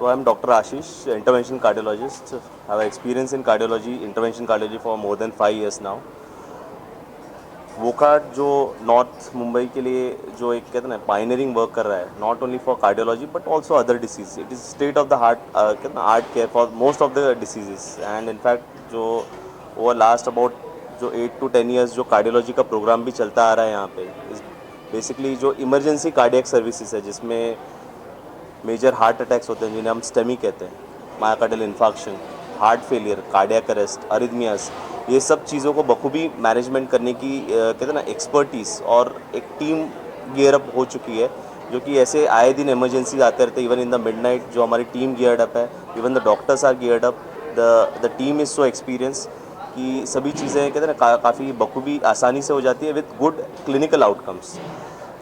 So I'm Dr. Ashish, intervention cardiologist. I have experience in cardiology, intervention cardiology for more than 5 years now. वोकाट जो north Mumbai के लिए जो एक कहते हैं ना पायनियरिंग वर्क कर रहा है, not only for cardiology but also other disease. It is state of the heart कहते हैं ना heart care for most of the diseases. And in fact जो ओवर लास्ट अबाउट जो 8 to 10 years जो कार्डियोलॉजी का प्रोग्राम भी चलता आ रहा है यहाँ पे, बेसिकली जो इमरजेंसी कार्डियक सर्विसेज है जिसमें मेजर हार्ट अटैक्स होते हैं जिन्हें हम स्टेमी कहते हैं, myocardial infarction, heart failure, cardiac arrest, arrhythmias, ये सब चीज़ों को बखूबी मैनेजमेंट करने की कहते हैं ना एक्सपर्टीज़ और एक टीम गियर अप हो चुकी है. जो कि ऐसे आए दिन इमरजेंसी आते रहते हैं. इवन इन द मिडनाइट जो हमारी टीम गियर्ड अप है, even the doctors are geared up, the team is so experience कि सभी चीज़ें कहते हैं ना काफ़ी बखूबी आसानी से हो जाती है विद गुड क्लिनिकल आउटकम्स.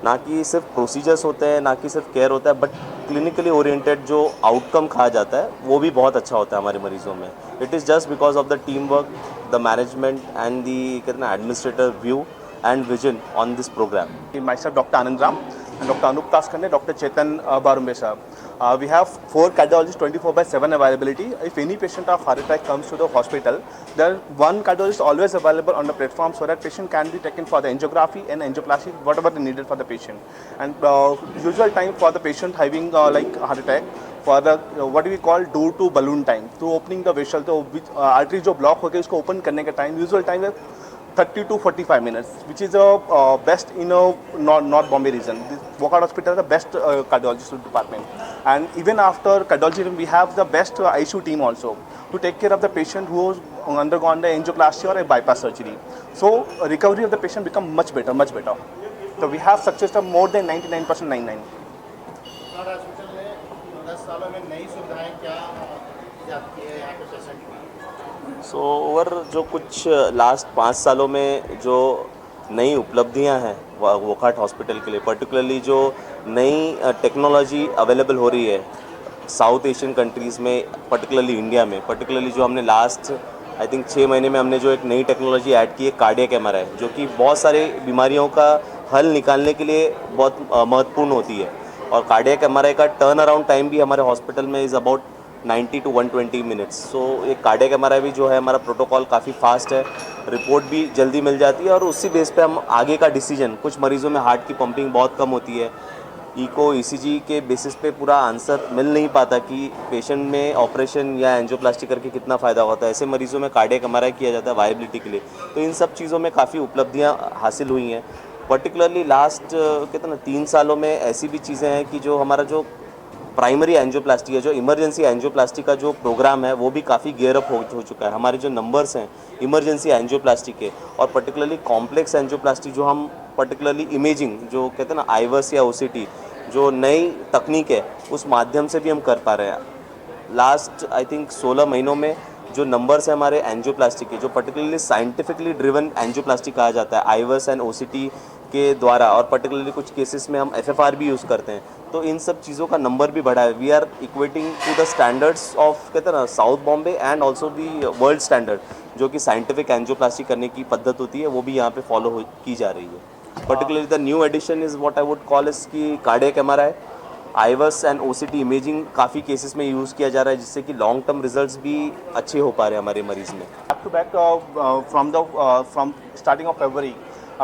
ना कि सिर्फ प्रोसीजर्स होते हैं, ना कि सिर्फ केयर होता है, बट क्लिनिकली ओरिएंटेड जो आउटकम कहा जाता है वो भी बहुत अच्छा होता है हमारे मरीजों में. It is just because of the team work, the management and the कहते हैं administrator view and vision on this program. Myself, Dr. Anand Ram, and Dr. Anup Taskande, Dr. Chetan Barumbe sir. We have 4 cardiologists 24/7 availability. If any patient of heart attack comes to the hospital, there one cardiologist always available on the platform so that patient can be taken for the angiography and angioplasty, whatever they needed for the patient. And usual time for the patient having like heart attack, for the what we call door to balloon time, to opening the vessel, तो artery जो block हो गई उसको open करने का time usual time है 30 to 45 minutes, which is best in North Bombay region. This Wockhardt Hospital is the best cardiology department, and even after cardiology we have the best ICU team also to take care of the patient who has undergone the angioplasty or a bypass surgery. So recovery of the patient become much better, much better. So we have success of more than 99.99. Hospital ने 10 सालों में नई सुविधाएं क्या इजाद की है यहाँ पे पेशेंट की? सो ओवर जो कुछ लास्ट 5 सालों में जो नई उपलब्धियां हैं वोकाट हॉस्पिटल के लिए, पर्टिकुलरली जो नई टेक्नोलॉजी अवेलेबल हो रही है साउथ एशियन कंट्रीज़ में, पर्टिकुलरली इंडिया में, पर्टिकुलरली जो हमने लास्ट आई थिंक 6 महीने में हमने जो एक नई टेक्नोलॉजी ऐड की है कार्डियक MRI, जो कि बहुत सारे बीमारियों का हल निकालने के लिए बहुत महत्वपूर्ण होती है. और कार्डियक MRI का टर्न अराउंड टाइम भी हमारे हॉस्पिटल में इज़ अबाउट 90 to 120 मिनट्स. सो ये कार्डियक MRI भी जो है हमारा प्रोटोकॉल काफ़ी फास्ट है, रिपोर्ट भी जल्दी मिल जाती है और उसी बेस पे हम आगे का डिसीजन, कुछ मरीज़ों में हार्ट की पंपिंग बहुत कम होती है, इको ECG के बेसिस पे पूरा आंसर मिल नहीं पाता कि पेशेंट में ऑपरेशन या एंजियोप्लास्टी करके कितना फ़ायदा होता है. ऐसे मरीज़ों में कार्डियक MRI किया जाता है वायबिलिटी के लिए. तो इन सब चीज़ों में काफ़ी उपलब्धियाँ हासिल हुई हैं. पर्टिकुलरली लास्ट कहते ना 3 सालों में ऐसी भी चीज़ें हैं कि जो हमारा जो प्राइमरी एंजियोप्लास्टी है, जो इमरजेंसी एंजियोप्लास्टी का जो प्रोग्राम है वो भी काफ़ी गियर अप हो चुका है. हमारे जो नंबर्स हैं इमरजेंसी एंजियोप्लास्टी के और पर्टिकुलरली कॉम्प्लेक्स एंजियोप्लास्टी जो हम पर्टिकुलरली इमेजिंग जो कहते हैं ना आईवर्स या OCT जो नई तकनीक है उस माध्यम से भी हम कर पा रहे हैं. लास्ट आई थिंक 16 महीनों में जो नंबर्स हैं हमारे एंजियोप्लास्टी के, जो पर्टिकुलरली साइंटिफिकली ड्रिवन एंजियोप्लास्टी कहा जाता है आईवर्स एंड OCT के द्वारा, और पर्टिकुलरली कुछ केसेस में हम FFR भी यूज़ करते हैं, तो इन सब चीज़ों का नंबर भी बढ़ा है. We are equating to the standards of कहते हैं ना south Bombay and also the world standard, जो कि साइंटिफिक एंजियोप्लास्टी करने की पद्धत होती है वो भी यहाँ पे फॉलो की जा रही है. Particularly the new addition is what I would call इस की cardiac MRI, IVUS and OCT imaging काफ़ी केसेस में यूज़ किया जा रहा है, जिससे कि लॉन्ग टर्म रिजल्ट्स भी अच्छे हो पा रहे हैं हमारे मरीज़ में. Back to back from starting of February,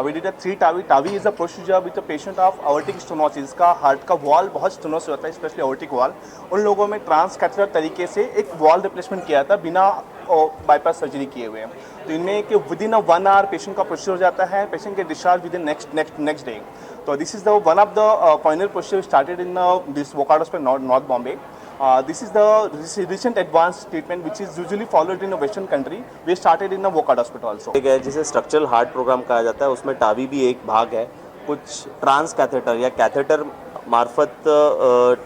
we did a 3 TAVI. TAVI is a procedure with a patient of aortic stenosis. इसका हार्ट का वॉल बहुत स्टेनोसिस होता है, स्पेशली aortic वॉल. उन लोगों में ट्रांसकैथेटर तरीके से एक वॉल रिप्लेसमेंट किया था बिना बाईपास सर्जरी किए हुए. तो इनमें कि विद इन 1 hour पेशेंट का प्रोसीजर हो जाता है, पेशेंट के discharge with in next day. So this is the one of the pioneer procedure started in this Wockhardt Hospital, North Bombay. This is the recent advanced treatment which is usually followed in a Western country. We started in the Wockhardt Hospital also. ठीक है, जिसे structural heart programme कहा जाता है, उसमें TAVI भी एक भाग है. कुछ ट्रांस कैथेटर या कैथेटर मार्फत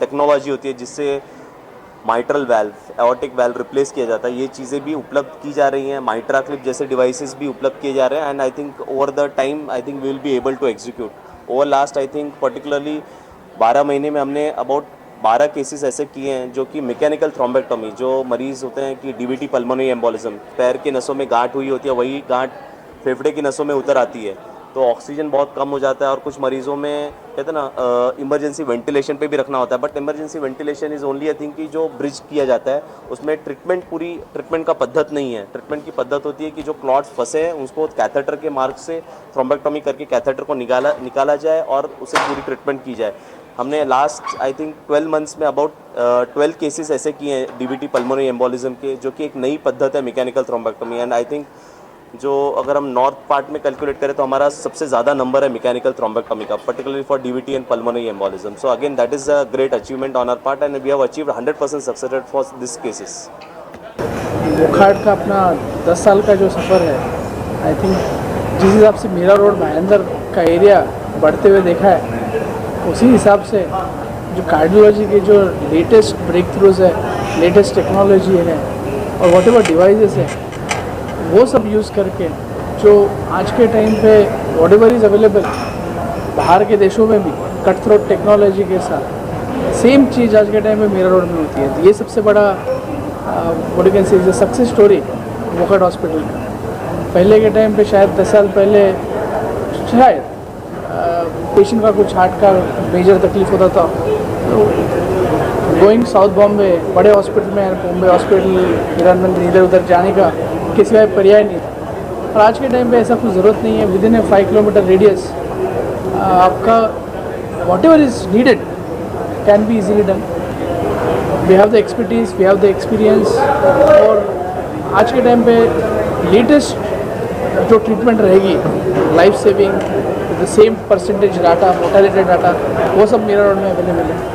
टेक्नोलॉजी होती है जिससे mitral valve, aortic valve replace किया जाता है. ये चीज़ें भी उपलब्ध की जा रही हैं. माइट्रा क्लिप जैसे डिवाइसेस भी उपलब्ध किए जा रहे हैं. And I think over the time I think we will be able to execute. Over last I think particularly 12 महीने में हमने अबाउट 12 केसेस ऐसे किए हैं जो कि मैकेनिकल थ्रोम्बेक्टोमी, जो मरीज़ होते हैं कि DVT पल्मोनरी एम्बोलिज्म, पैर की नसों में गांठ हुई होती है, वही गांठ फेफड़े की नसों में उतर आती है, तो ऑक्सीजन बहुत कम हो जाता है और कुछ मरीज़ों में कहते हैं ना इमरजेंसी वेंटिलेशन पे भी रखना होता है, but emergency ventilation is only a thing कि जो ब्रिज किया जाता है उसमें ट्रीटमेंट का पद्धत नहीं है। ट्रीटमेंट की पद्धत होती है कि जो क्लॉट्स फंसे हैं उसको कैथेटर के मार्ग से थ्रोम्बेक्टोमी करके कैथेटर को निकाला जाए और उसे पूरी ट्रीटमेंट की जाए। हमने लास्ट आई थिंक 12 मंथ्स में अबाउट 12 केसेस ऐसे किए हैं डीवीटी पल्मोनरी एम्बोलिज्म के, जो कि एक नई पद्धत है mechanical thrombectomy. And I think जो अगर हम नॉर्थ पार्ट में कैलकुलेट करें तो हमारा सबसे ज़्यादा नंबर है मैकेनिकल थ्रोम्बेक्टोमी का, particularly for DVT and pulmonary embolism. So again that is a great achievement on our part and we have achieved 100% success rate for this cases. Wockhardt का अपना 10 साल का जो सफ़र है, आई थिंक जिस हिसाब से मीरा रोड भाईंदर का एरिया बढ़ते हुए देखा है, उसी हिसाब से जो कार्डियोलॉजी के जो लेटेस्ट ब्रेक थ्रूज है, लेटेस्ट टेक्नोलॉजी है और वॉट एवर डिवाइसेस है, वो सब यूज़ करके जो आज के टाइम पे वॉट एवर इज़ अवेलेबल बाहर के देशों में भी कट थ्रोट टेक्नोलॉजी के साथ सेम चीज़ आज के टाइम पे मीरा रोड में होती है। तो ये सबसे बड़ा what you can say is a success story Wockhardt hospital का। पहले के टाइम पे शायद 10 साल पहले शायद पेशेंट का कुछ हार्ट का मेजर तकलीफ होता था तो गोइंग साउथ बॉम्बे बड़े हॉस्पिटल में, बॉम्बे हॉस्पिटल, हिरन इधर उधर जाने का किसी का पर्याय नहीं था। और आज के टाइम पे ऐसा कुछ ज़रूरत नहीं है। Within a 5 kilometre radius आपका whatever is needed can be easily done. We have the expertise, we have the experience. और आज के टाइम पे लेटेस्ट जो ट्रीटमेंट रहेगी life saving the same percentage data, mortality data, वो सब मीरा रोड में अवेलेबल है।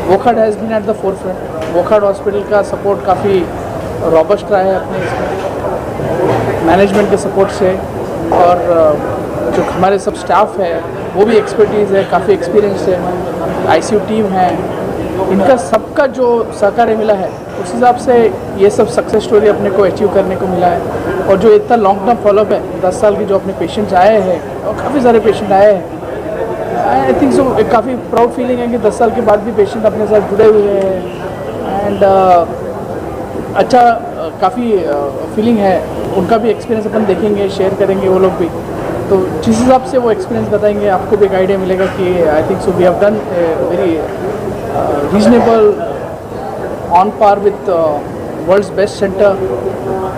Wockhardt has been at the forefront. Wockhardt hospital का सपोर्ट काफ़ी रॉबस्ट रहा है अपने इसमें मैनेजमेंट के सपोर्ट से, और जो हमारे सब स्टाफ है वो भी एक्सपर्टीज़ है, काफ़ी एक्सपीरियंस है, आईसीयू टीम है, इनका सबका जो सहकार्य मिला है उस हिसाब से ये सब सक्सेस स्टोरी अपने को अचीव करने को मिला है। और जो इतना लॉन्ग टर्म फॉलोअप है, 10 साल के जो अपने पेशेंट्स आए हैं और काफ़ी सारे पेशेंट आए हैं, आई थिंक सो काफ़ी प्राउड फीलिंग है कि 10 साल के बाद भी पेशेंट अपने साथ जुड़े हुए हैं। एंड अच्छा काफ़ी फीलिंग है। उनका भी एक्सपीरियंस अपन देखेंगे, शेयर करेंगे वो लोग भी, तो जिस हिसाब से वो एक्सपीरियंस बताएंगे आपको भी एक आइडिया मिलेगा कि I think so we have done very reasonable on par with world's best centre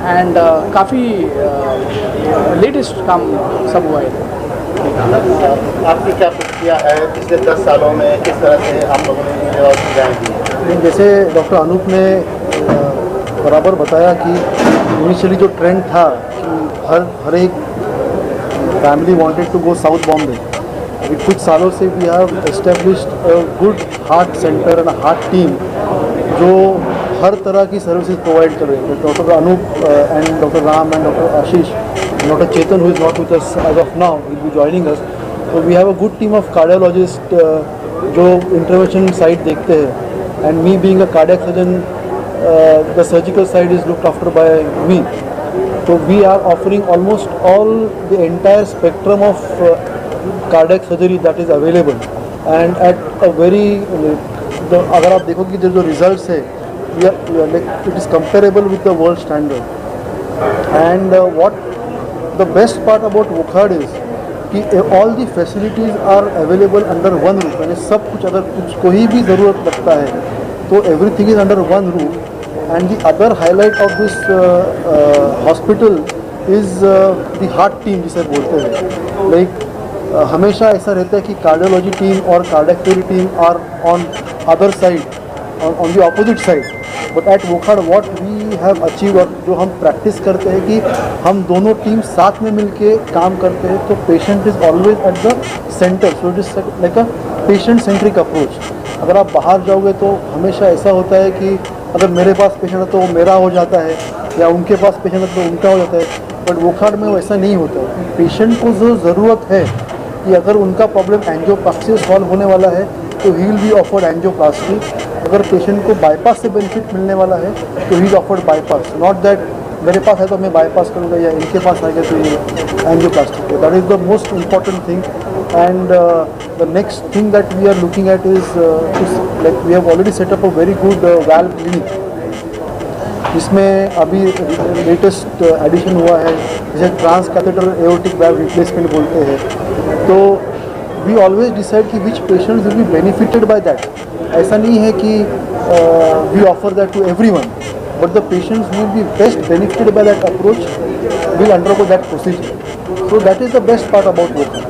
and काफ़ी लेटेस्ट काम सब हुआ है। आपकी क्या प्रतिक्रिया है पिछले 10 सालों में, किस तरह से आप लोगों ने सेवा सुविधाएं दी? जैसे डॉक्टर अनूप ने बराबर बताया कि इनिशियली जो ट्रेंड था कि हर एक family wanted to go south Bombay, अभी कुछ सालों से we have established a good heart centre and heart team जो हर तरह की सर्विसेज प्रोवाइड कर रहे हैं। Doctor Anup and doctor Ram and doctor Ashish, doctor Chetan who is not with us as of now, will be joining us. तो we have a good team of cardiologist जो intervention side देखते हैं, and me being a cardiac surgeon the surgical side is looked after by me. So we are offering almost all the entire spectrum of cardiac surgery that is available, and at a very अगर आप देखोगे कि जो results है, it is comparable with the world standard. And what the best part about Wokhad is कि all the facilities are available under one roof, यानी सब कुछ अगर कुछ कोई भी ज़रूरत लगता है तो everything is under one roof. And the other highlight of this hospital is the heart team जिसे बोलते हैं। Like हमेशा ऐसा रहता है कि कार्डियोलॉजी टीम और cardiac team are on other side, on the opposite side. But at Wokhad what we have achieved और जो हम प्रैक्टिस करते हैं कि हम दोनों टीम साथ में मिलके काम करते हैं, तो patient is always at the centre. So it is like a patient centric approach. अगर आप बाहर जाओगे तो हमेशा ऐसा होता है कि अगर मेरे पास पेशेंट है तो वो मेरा हो जाता है, या उनके पास पेशेंट है तो उनका हो जाता है। बट वोखाड में वैसा नहीं होता। पेशेंट को जो ज़रूरत है कि अगर उनका प्रॉब्लम एंजियोप्लास्टी से सॉल्व होने वाला है तो he will be offered angioplasty. अगर पेशेंट को बाईपास से बेनिफिट मिलने वाला है तो he is offered bypass. Not that मेरे पास है तो मैं बाईपास करूँगा या इनके पास आएगा तो ये angioplasty. That is the most important thing. And the next thing that we are looking at is like we have already set up a very good valve clinic इसमें अभी लेटेस्ट एडिशन हुआ है जैसे trans catheter aortic valve replacement बोलते हैं, तो we always decide कि which patients will be benefited by that. ऐसा नहीं है कि we offer that to everyone, but the patients will be best benefited by that approach will undergo that procedure. So that is the best part about Wockhardt.